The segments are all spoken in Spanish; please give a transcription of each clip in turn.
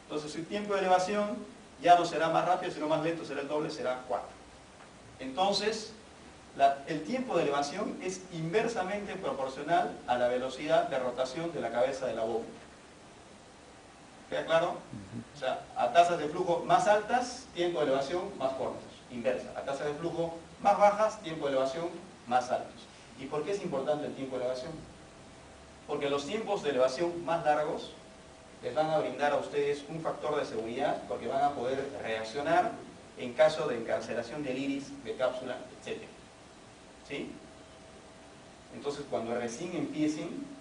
Entonces su tiempo de elevación ya no será más rápido, sino más lento, será el doble, será 4. Entonces, el tiempo de elevación es inversamente proporcional a la velocidad de rotación de la cabeza de la bomba. ¿Queda claro? O sea, a tasas de flujo más altas, tiempo de elevación más cortos, inversa. A tasas de flujo más bajas, tiempo de elevación más altos. ¿Y por qué es importante el tiempo de elevación? Porque los tiempos de elevación más largos les van a brindar a ustedes un factor de seguridad, porque van a poder reaccionar en caso de encarcelación del iris, de cápsula, etc. ¿Sí? Entonces, cuando recién empiecen,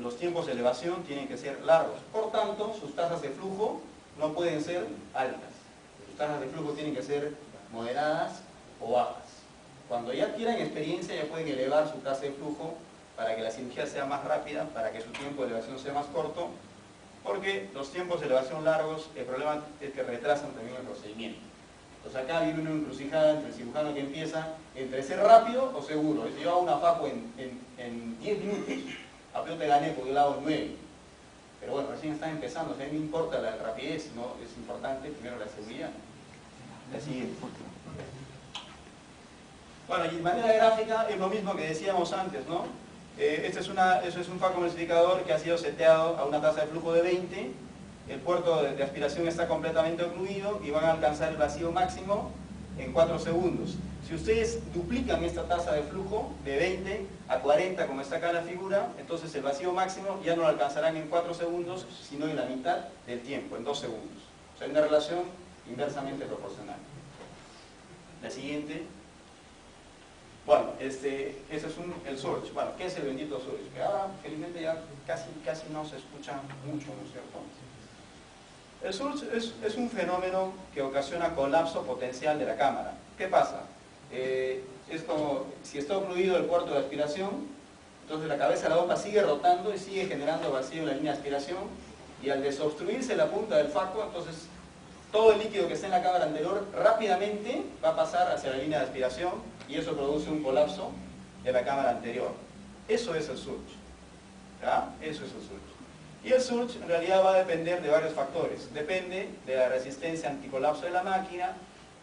los tiempos de elevación tienen que ser largos. Por tanto, sus tasas de flujo no pueden ser altas. Sus tasas de flujo tienen que ser moderadas o bajas. Cuando ya adquieran experiencia, ya pueden elevar su tasa de flujo para que la cirugía sea más rápida, para que su tiempo de elevación sea más corto, porque los tiempos de elevación largos, el problema es que retrasan también el procedimiento. Entonces acá viene una encrucijada entre el cirujano que empieza entre ser rápido o seguro. Si yo hago una faco en 10 minutos, a te gané porque yo la hago en 9. Pero bueno, recién están empezando, o sea, no importa la rapidez, no es importante primero la seguridad. La siguiente. Bueno, y de manera gráfica es lo mismo que decíamos antes, ¿no? Este es un faco emulsificador que ha sido seteado a una tasa de flujo de 20. El puerto de aspiración está completamente ocluido y van a alcanzar el vacío máximo en 4 segundos. Si ustedes duplican esta tasa de flujo de 20 a 40, como está acá en la figura, entonces el vacío máximo ya no lo alcanzarán en 4 segundos, sino en la mitad del tiempo, en 2 segundos. O sea, hay una relación inversamente proporcional. La siguiente. Bueno, ese es el surge. Bueno, ¿qué es el bendito surge? Que ahora, felizmente, ya casi no se escucha mucho, ¿no es cierto? El surge es un fenómeno que ocasiona colapso potencial de la cámara. ¿Qué pasa? Es como si está ocluido el puerto de aspiración, entonces la cabeza de la bomba sigue rotando y sigue generando vacío en la línea de aspiración, y al desobstruirse la punta del faco, entonces todo el líquido que está en la cámara anterior rápidamente va a pasar hacia la línea de aspiración y eso produce un colapso de la cámara anterior. Eso es el surge. ¿Ya? Eso es el surge. Y el surge en realidad va a depender de varios factores. Depende de la resistencia anticolapso de la máquina,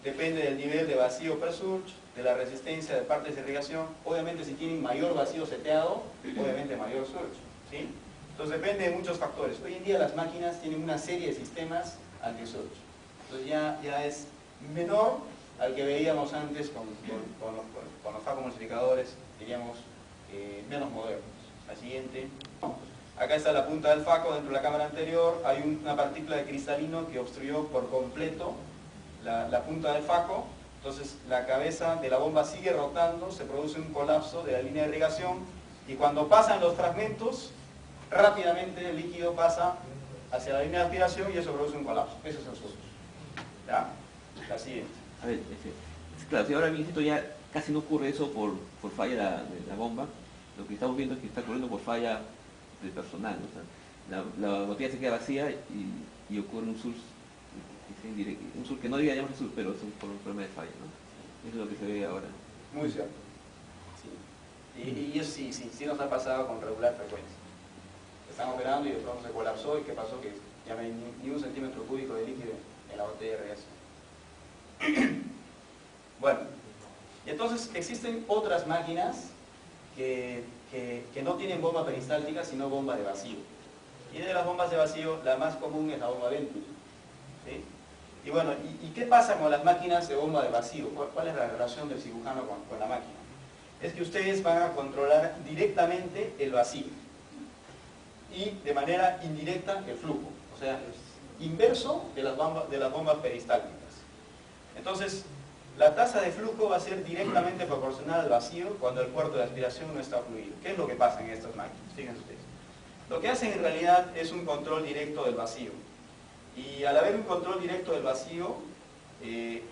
depende del nivel de vacío per surge, de la resistencia de partes de irrigación. Obviamente si tienen mayor vacío seteado, obviamente mayor surge, ¿sí? Entonces depende de muchos factores. Hoy en día las máquinas tienen una serie de sistemas anti-surge. Entonces ya es menor al que veíamos antes con los facos emulsificadores, diríamos, menos modernos. La siguiente. Acá está la punta del faco dentro de la cámara anterior. Hay una partícula de cristalino que obstruyó por completo la punta del faco. Entonces la cabeza de la bomba sigue rotando, se produce un colapso de la línea de irrigación y cuando pasan los fragmentos, rápidamente el líquido pasa hacia la línea de aspiración y eso produce un colapso. Eso es el surge. ¿Ya? La siguiente. A ver, claro, si ahora mismo ya casi no ocurre eso por falla de la bomba, lo que estamos viendo es que está ocurriendo por falla del personal, ¿no? O sea, la botella se queda vacía y ocurre un surge indirecto, un surge que no debería llamarse surge, pero es por un problema de falla, ¿no? Eso es lo que se ve ahora. Muy cierto. Sí. Y eso sí nos ha pasado con regular frecuencia. Están operando y de pronto se colapsó y ¿qué pasó? Que ya no hay ni un centímetro cúbico de líquido en la botella de reacción. Bueno, y entonces existen otras máquinas que no tienen bomba peristáltica, sino bomba de vacío. Y de las bombas de vacío, la más común es la bomba Venturi, ¿sí? Y bueno, ¿y qué pasa con las máquinas de bomba de vacío? ¿Cuál es la relación del cirujano con la máquina? Es que ustedes van a controlar directamente el vacío y de manera indirecta el flujo, o sea, inverso de las bombas peristálticas. Entonces, la tasa de flujo va a ser directamente proporcional al vacío cuando el puerto de aspiración no está fluido. ¿Qué es lo que pasa en estas máquinas? Fíjense ustedes. Lo que hacen en realidad es un control directo del vacío. Y al haber un control directo del vacío,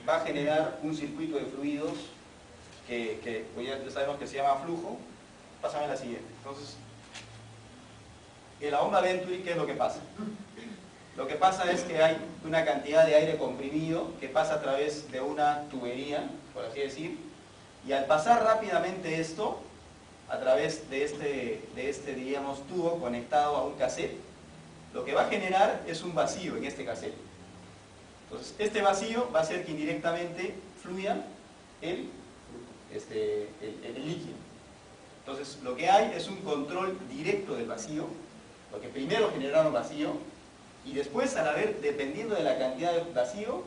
va a generar un circuito de fluidos que pues ya sabemos que se llama flujo. Pásame la siguiente. Entonces, en la bomba Venturi, ¿qué es lo que pasa? Lo que pasa es que hay una cantidad de aire comprimido que pasa a través de una tubería, por así decir, y al pasar rápidamente esto, a través de este diríamos, tubo conectado a un cassette, lo que va a generar es un vacío en este cassette. Entonces, este vacío va a hacer que indirectamente fluya el líquido. Entonces, lo que hay es un control directo del vacío, porque primero generaron vacío, y después, al haber, dependiendo de la cantidad de vacío,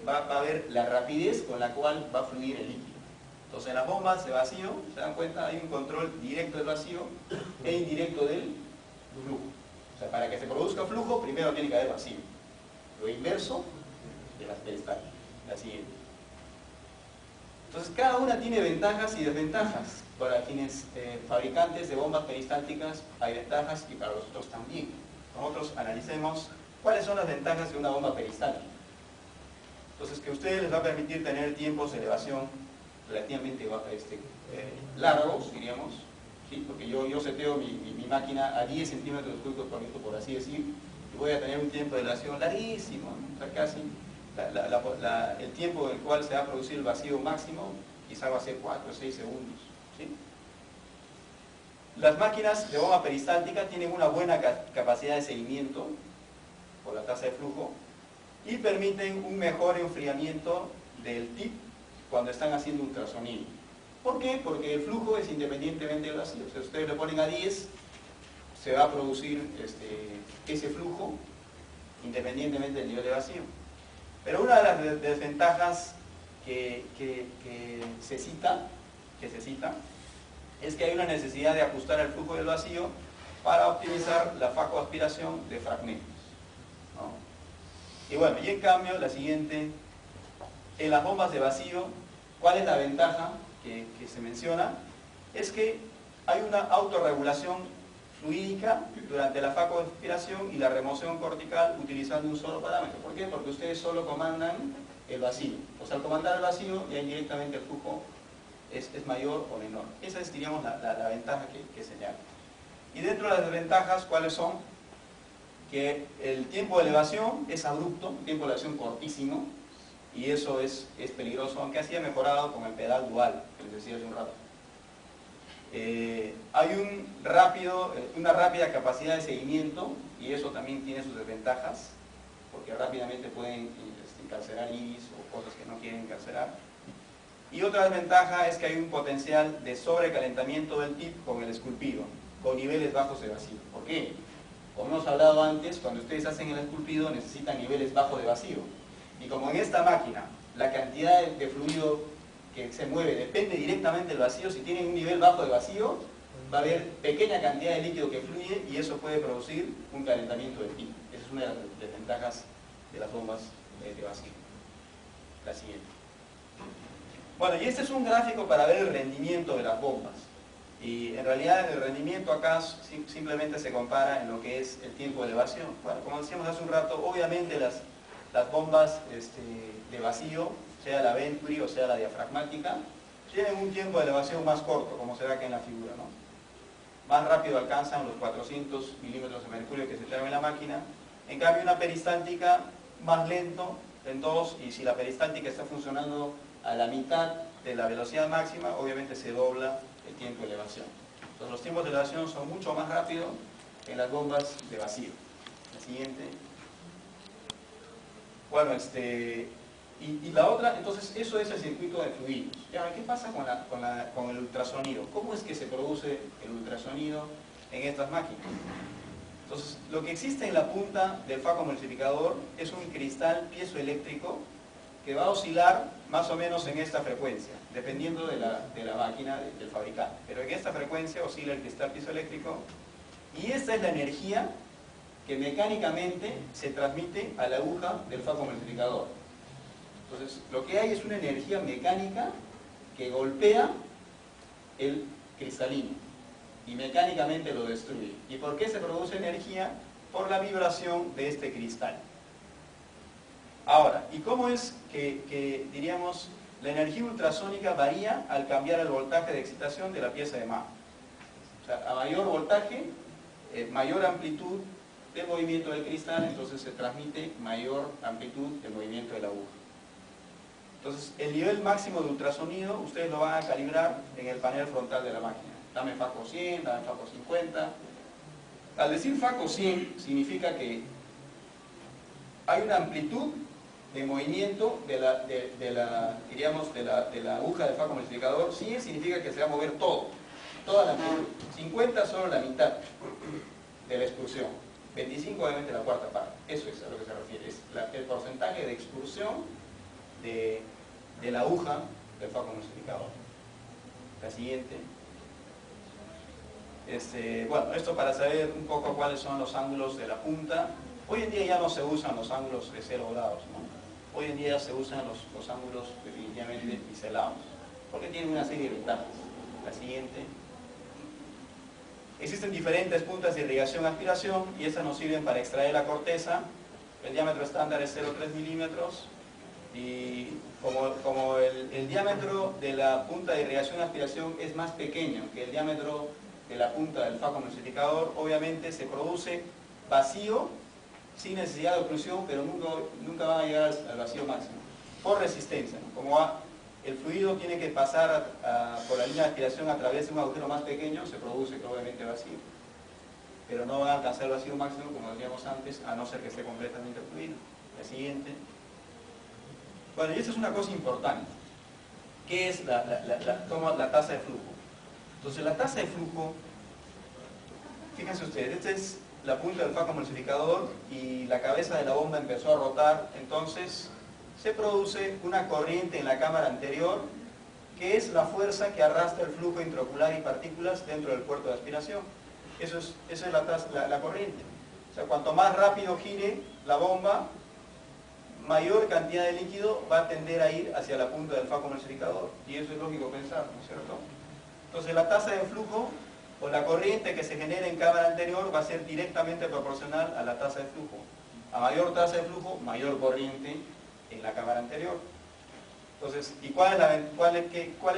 va a haber la rapidez con la cual va a fluir el líquido. Entonces, en las bombas de vacío, se dan cuenta, hay un control directo del vacío e indirecto del flujo. O sea, para que se produzca flujo, primero tiene que haber vacío. Lo inverso de las peristálticas, la siguiente. Entonces, cada una tiene ventajas y desventajas. Para quienes fabricantes de bombas peristálticas hay ventajas y para los otros también. Nosotros analicemos cuáles son las ventajas de una bomba peristáltica. Entonces, que a ustedes les va a permitir tener tiempos de elevación relativamente largos, diríamos, ¿sí? Porque yo seteo mi máquina a 10 centímetros cúbicos por minuto, por así decir, y voy a tener un tiempo de elevación larguísimo, ¿no? O sea, casi el tiempo en el cual se va a producir el vacío máximo, quizá va a ser 4 o 6 segundos, ¿sí? Las máquinas de bomba peristáltica tienen una buena capacidad de seguimiento por la tasa de flujo y permiten un mejor enfriamiento del tip cuando están haciendo ultrasonido. ¿Por qué? Porque el flujo es independientemente del vacío. Si ustedes le ponen a 10, se va a producir ese flujo independientemente del nivel de vacío. Pero una de las desventajas que se cita es que hay una necesidad de ajustar el flujo del vacío para optimizar la facoaspiración de fragmentos, ¿no? Y bueno, y en cambio, la siguiente, en las bombas de vacío, ¿cuál es la ventaja que se menciona? Es que hay una autorregulación fluídica durante la facoaspiración y la remoción cortical utilizando un solo parámetro. ¿Por qué? Porque ustedes solo comandan el vacío. O sea, al comandar el vacío, ya indirectamente el flujo es mayor o menor. Esa es, diríamos, la ventaja que señala. Y dentro de las desventajas, ¿cuáles son? Que el tiempo de elevación es abrupto, un tiempo de elevación cortísimo, y eso es peligroso, aunque así ha mejorado con el pedal dual, que les decía hace un rato. Hay una rápida capacidad de seguimiento, y eso también tiene sus desventajas, porque rápidamente pueden encarcerar iris o cosas que no quieren encarcerar. Y otra desventaja es que hay un potencial de sobrecalentamiento del tip con el esculpido, con niveles bajos de vacío. ¿Por qué? Como hemos hablado antes, cuando ustedes hacen el esculpido necesitan niveles bajos de vacío. Y como en esta máquina la cantidad de fluido que se mueve depende directamente del vacío, si tienen un nivel bajo de vacío, va a haber pequeña cantidad de líquido que fluye y eso puede producir un calentamiento del tip. Esa es una de las desventajas de las bombas de vacío. La siguiente. Bueno, y este es un gráfico para ver el rendimiento de las bombas. Y en realidad el rendimiento acá simplemente se compara en lo que es el tiempo de elevación. Bueno, como decíamos hace un rato, obviamente las bombas de vacío, sea la Venturi o sea la diafragmática, tienen un tiempo de elevación más corto, como se ve acá en la figura, ¿no? Más rápido alcanzan los 400 milímetros de mercurio que se traen en la máquina. En cambio, una peristáltica más lento en todos, y si la peristáltica está funcionando a la mitad de la velocidad máxima, obviamente se dobla el tiempo de elevación. Entonces los tiempos de elevación son mucho más rápidos en las bombas de vacío. La siguiente. Bueno, y la otra, entonces eso es el circuito de fluidos. ¿Y ahora qué pasa con el ultrasonido? ¿Cómo es que se produce el ultrasonido en estas máquinas? Entonces, lo que existe en la punta del facoemulsificador es un cristal piezoeléctrico que va a oscilar más o menos en esta frecuencia, dependiendo de la máquina del fabricante. Pero en esta frecuencia oscila el cristal piezoeléctrico y esta es la energía que mecánicamente se transmite a la aguja del facoemulsificador. Entonces, lo que hay es una energía mecánica que golpea el cristalino y mecánicamente lo destruye. ¿Y por qué se produce energía? Por la vibración de este cristal. Ahora, ¿y cómo es que diríamos, la energía ultrasónica varía al cambiar el voltaje de excitación de la pieza de mano? O sea, a mayor voltaje, mayor amplitud del movimiento del cristal, entonces se transmite mayor amplitud del movimiento de la aguja. Entonces, el nivel máximo de ultrasonido, ustedes lo van a calibrar en el panel frontal de la máquina. Dame FACO 100, dame FACO 50. Al decir FACO 100 significa que hay una amplitud de movimiento de la aguja del FACO multiplicador. 100 significa que se va a mover todo, toda la amplitud. 50 solo la mitad de la extrusión. 25 obviamente la cuarta parte. Eso es a lo que se refiere. Es el porcentaje de extrusión de la aguja del FACO multiplicador. La siguiente. Bueno, esto para saber un poco cuáles son los ángulos de la punta. Hoy en día ya no se usan los ángulos de 0 grados, ¿no? Hoy en día se usan los ángulos definitivamente biselados, porque tienen una serie de ventajas. La siguiente. Existen diferentes puntas de irrigación-aspiración y estas nos sirven para extraer la corteza. El diámetro estándar es 0,3 milímetros y como el diámetro de la punta de irrigación-aspiración es más pequeño que el diámetro de la punta del FACO emulsificador, obviamente se produce vacío sin necesidad de oclusión, pero nunca van a llegar al vacío máximo, por resistencia, ¿no? Como el fluido tiene que pasar por la línea de aspiración a través de un agujero más pequeño, se produce obviamente vacío, pero no van a alcanzar el vacío máximo, como decíamos antes, a no ser que esté completamente ocluido. La siguiente. Bueno, y esta es una cosa importante, que es la tasa de flujo. Entonces la tasa de flujo, fíjense ustedes, esta es la punta del FACO emulsificador y la cabeza de la bomba empezó a rotar, entonces se produce una corriente en la cámara anterior, que es la fuerza que arrastra el flujo intraocular y partículas dentro del puerto de aspiración. Esa es la corriente. O sea, cuanto más rápido gire la bomba, mayor cantidad de líquido va a tender a ir hacia la punta del FACO emulsificador. Y eso es lógico pensar, ¿no es cierto? Entonces la tasa de flujo o la corriente que se genera en cámara anterior va a ser directamente proporcional a la tasa de flujo. A mayor tasa de flujo, mayor corriente en la cámara anterior. Entonces, ¿y cuál es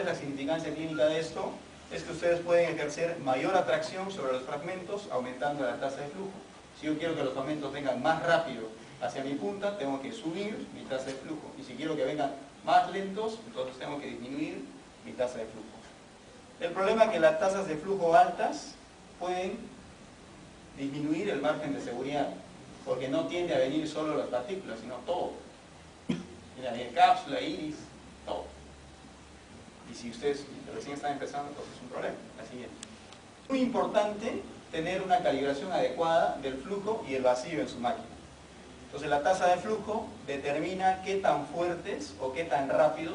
la significancia clínica de esto? Es que ustedes pueden ejercer mayor atracción sobre los fragmentos aumentando la tasa de flujo. Si yo quiero que los fragmentos vengan más rápido hacia mi punta, tengo que subir mi tasa de flujo. Y si quiero que vengan más lentos, entonces tengo que disminuir mi tasa de flujo. El problema es que las tasas de flujo altas pueden disminuir el margen de seguridad, porque no tiende a venir solo las partículas, sino todo. Tiene a venir cápsula, iris, todo. Y si ustedes recién están empezando, entonces es un problema. La siguiente. Es muy importante tener una calibración adecuada del flujo y el vacío en su máquina. Entonces la tasa de flujo determina qué tan fuertes o qué tan rápidos